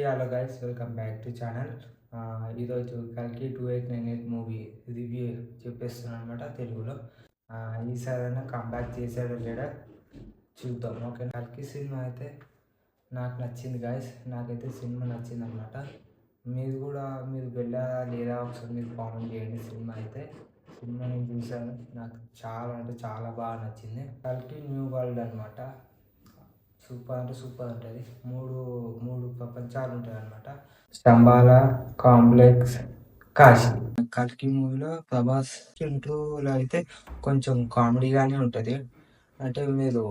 Hello guys, welcome back to channel. ఈరోజు కల్కి 2898 movie review చెప్పేస్తున్నాను అనమాట తెలుగులో. ఈసారైనా కంబ్యాక్ చేసాడో లేడా చూద్దాం. ఓకే, కల్కి సినిమా అయితే నాకు నచ్చింది గైస్. నాకైతే సినిమా నచ్చింది అనమాట. మీరు వెళ్ళారా లేదా ఒకసారి మీరు కామెంట్ చేయండి. సినిమా నేను చూశాను, నాకు చాలా అంటే చాలా బాగా నచ్చింది. కల్కి న్యూ వరల్డ్ అనమాట. సూపర్ అంటే సూపర్ ఉంటుంది. మూడు మూడు ప్రపంచాలు ఉంటాయి అన్నమాట. స్తంభాల కాంప్లెక్స్, కాశీ. కల్కి మూవీలో ప్రభాస్ ఇంట్రోలో అయితే కొంచెం కామెడీగానే ఉంటుంది. అంటే మీరు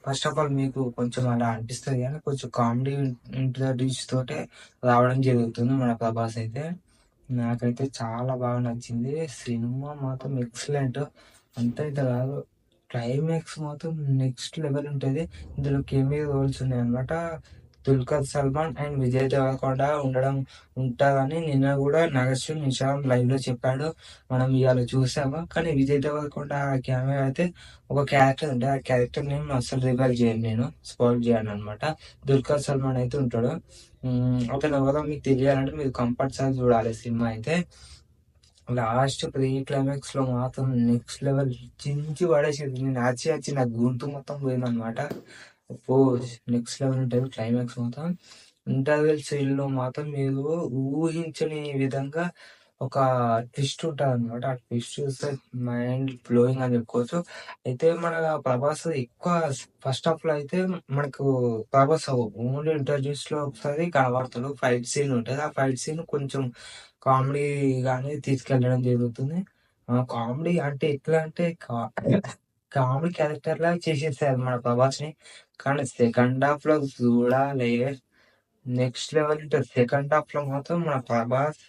ఫస్ట్ ఆఫ్ ఆల్ మీకు కొంచెం అలా అనిపిస్తుంది, కానీ కొంచెం కామెడీ ఇంట్రడ్యూస్ తోటే రావడం జరుగుతుంది మన ప్రభాస్ అయితే. నాకైతే చాలా బాగా నచ్చింది. సినిమా మాత్రం ఎక్సలెంట్. అంతా ఇంత కాదు, క్లైమాక్స్ మాత్రం నెక్స్ట్ లెవెల్ ఉంటుంది. ఇందులో కెమియో రోల్స్ ఉన్నాయి అనమాట. దుల్కర్ సల్మాన్ అండ్ విజయ్ దేవరకొండ ఉంటారని నిన్న కూడా నాగేశ్వర్ నిషాం లైవ్ లో చెప్పాడు. మనం ఇవాళ చూసాము. కానీ విజయ్ దేవరకొండ కెమెరా అయితే ఒక క్యారెక్టర్ ఉంటే ఆ క్యారెక్టర్ నేను అసలు రివైల్ చేయను, నేను స్పాయిల్ చేయను అనమాట. దుల్కర్ సల్మాన్ అయితే ఉంటాడు. అతను ఎవరో మీకు తెలియాలంటే మీరు కంపల్సరీ చూడాలి సినిమా అయితే. లాస్ట్ ప్రీ క్లైమాక్స్ లో మాత్రం నెక్స్ట్ లెవెల్ చించి పడేసేది. నేను వచ్చి నా గొంతు మొత్తం పోయిందనమాట. ఓ నెక్స్ట్ లెవెల్ ఉంటుంది క్లైమాక్స్ మాత్రం. ఇంటర్వెల్ సీన్ లో మాత్రం మీరు ఊహించని విధంగా ఒక ట్విస్ట్ ఉంటుంది అనమాట. ఆ ట్విస్ట్ చూస్తే మైండ్ బ్లోయింగ్ అని చెప్పుకోవచ్చు. అయితే మన ప్రభాస్ ఎక్కువ ఫస్ట్ హాఫ్ లో అయితే మనకు ప్రభాస్ ఓన్లీ ఇంటర్వ్యూస్ లో ఒకసారి కనబడతాడు. ఫైట్ సీన్ ఉంటుంది. ఆ ఫైట్ సీన్ కొంచెం కామెడీగానే తీసుకెళ్ళడం జరుగుతుంది. కామెడీ అంటే ఎట్లా అంటే కామెడీ క్యారెక్టర్ లాగా చేసేసారు మన ప్రభాస్ ని. కానీ సెకండ్ హాఫ్ లో చూడాలి, నెక్స్ట్ లెవెల్ ఉంటుంది. సెకండ్ హాఫ్ లో మాత్రం మన ప్రభాస్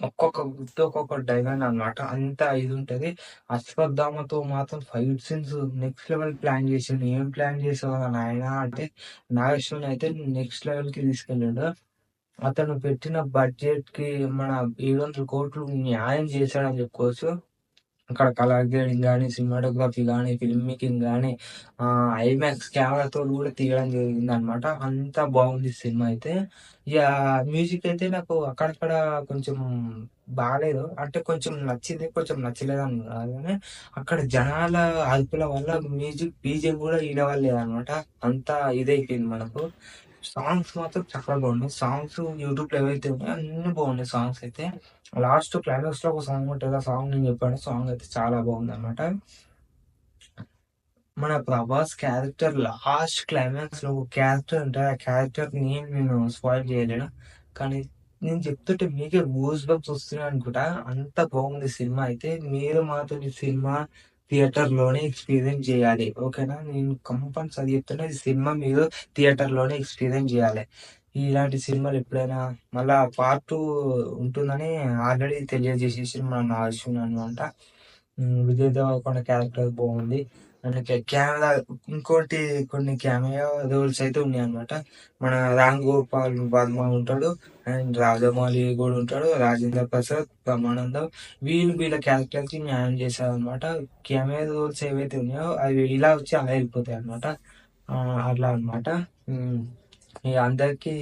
ఒక్కొక్క గుర్తు ఒక్కొక్క డైలాగ్ అనమాట. అంత ఇది ఉంటది. అశ్వత్థామతో మాత్రం fight scenes next level plan చేసిండు. ఏం ప్లాన్ చేసావు నాయన అంటే నాగేశ్వర్ అయితే నెక్స్ట్ లెవెల్ కి తీసుకెళ్ళాడు. అతను పెట్టిన బడ్జెట్ కి మన 700 కోట్లు న్యాయం చేశాడని చెప్పుకోవచ్చు. అక్కడ కలర్ గ్రేడింగ్ కానీ, సినిమాటోగ్రఫీ కానీ, ఫిల్మ్ మేకింగ్ కానీ, ఐమాక్స్ కెమెరాతో కూడా తీయడం జరిగింది అనమాట. అంత బాగుంది సినిమా అయితే. ఇక మ్యూజిక్ అయితే నాకు అక్కడక్కడ కొంచెం బాగాలేదు, అంటే కొంచెం నచ్చింది, కొంచెం నచ్చలేదు అని కాదు, కానీ అక్కడ జనాల అదుపుల వల్ల మ్యూజిక్ బీజిఎం కూడా ఈడవలేదు అనమాట. అంత ఇదైపోయింది మనకు. సాంగ్స్ మాత్రం చాలా బాగున్నాయి. సాంగ్స్ యూట్యూబ్ లో ఏవైతే ఉన్నాయో అన్ని బాగున్నాయి సాంగ్స్ అయితే. లాస్ట్ క్లైమాక్స్ లో ఒక సాంగ్ ఉంటుంది. ఆ సాంగ్ నేను చెప్పాను. సాంగ్ అయితే చాలా బాగుంది అనమాట. మన ప్రభాస్ క్యారెక్టర్ లాస్ట్ క్లైమాక్స్ లో ఒక క్యారెక్టర్ ఉంటుంది. ఆ క్యారెక్టర్ నేను స్పాయిల్ చేయలేను, కానీ నేను చెప్తుంటే మీకే గూస్ బంప్స్ వస్తున్నాయి అనుకుంటా. అంత బాగుంది సినిమా అయితే. మీరు మాత్రం ఈ సినిమా థియేటర్ లోనే ఎక్స్పీరియన్స్ చేయాలి, ఓకేనా? నేను కంపల్సరీ చెప్తున్నా, ఈ సినిమా మీరు థియేటర్ లోనే ఎక్స్పీరియన్స్ చేయాలి. ఇలాంటి సినిమాలు ఎప్పుడైనా మళ్ళా పార్ట్ 2 ఉంటుందని ఆల్రెడీ తెలియజేసేసి మన నాగేశ్వరన్ అనమాట. విజయ్ దేవరకొండ క్యారెక్టర్ బాగుంది. మనకి కెమెరా ఇంకోటి కొన్ని కెమెరా రోల్స్ అయితే ఉన్నాయి అనమాట. మన రామ్ గోపాల్ వర్మ ఉంటాడు, అండ్ రాజమౌళి కూడా ఉంటాడు, రాజేంద్ర ప్రసాద్, బ్రహ్మానందం. వీళ్ళ క్యారెక్టర్ కి న్యాయం చేశారు అనమాట. కెమెరా రోల్స్ ఏవైతే ఉన్నాయో అవి ఇలా వచ్చి అలా వెళ్ళిపోతాయి అనమాట. అట్లా అనమాట. అందరికి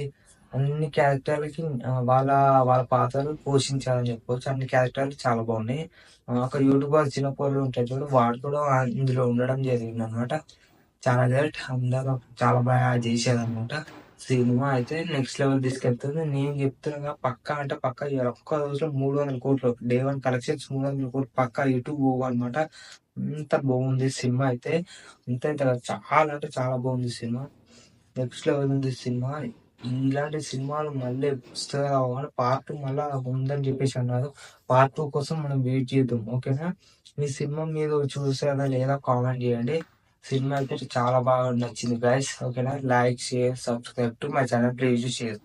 అన్ని క్యారెక్టర్లకి వాళ్ళ వాళ్ళ పాత్రలు పోషించాలని చెప్పుకోవచ్చు. అన్ని క్యారెక్టర్లు చాలా బాగున్నాయి. ఒక యూట్యూబర్ చిన్న పోరుడు ఉంటాడు చూడు, వాడు కూడా ఇందులో ఉండడం జరిగింది అనమాట. చాలా గ్రేట్. అందరూ చాలా బాగా చేశారు అనమాట. సినిమా అయితే నెక్స్ట్ లెవెల్ తీసుకెళ్తుంది. నేను చెప్తున్నా పక్కా అంటే పక్కా ఈ ఒక్క రోజులో 300 కోట్లు డే 1 కలెక్షన్స్ 300 కోట్లు పక్కా యూట్యూబ్ అనమాట. అంత బాగుంది సినిమా అయితే. ఇంత ఇంత కాదు, చాలా అంటే చాలా బాగుంది సినిమా. నెక్స్ట్ లెవెల్ ఉంది సినిమా. ఇలాంటి సినిమాలు మళ్ళీ వస్తాయో కానీ పార్ట్ 2 మళ్ళా ఉందని చెప్పేసి అన్నారు. పార్ట్ 2 కోసం మనం వెయిట్ చేద్దాం, ఓకేనా? మీ సినిమా మీరు చూసారా లేదా కామెంట్ చేయండి. సినిమా అయితే చాలా బాగా నచ్చింది గైస్, ఓకేనా? Like, share, subscribe to my channel, please share.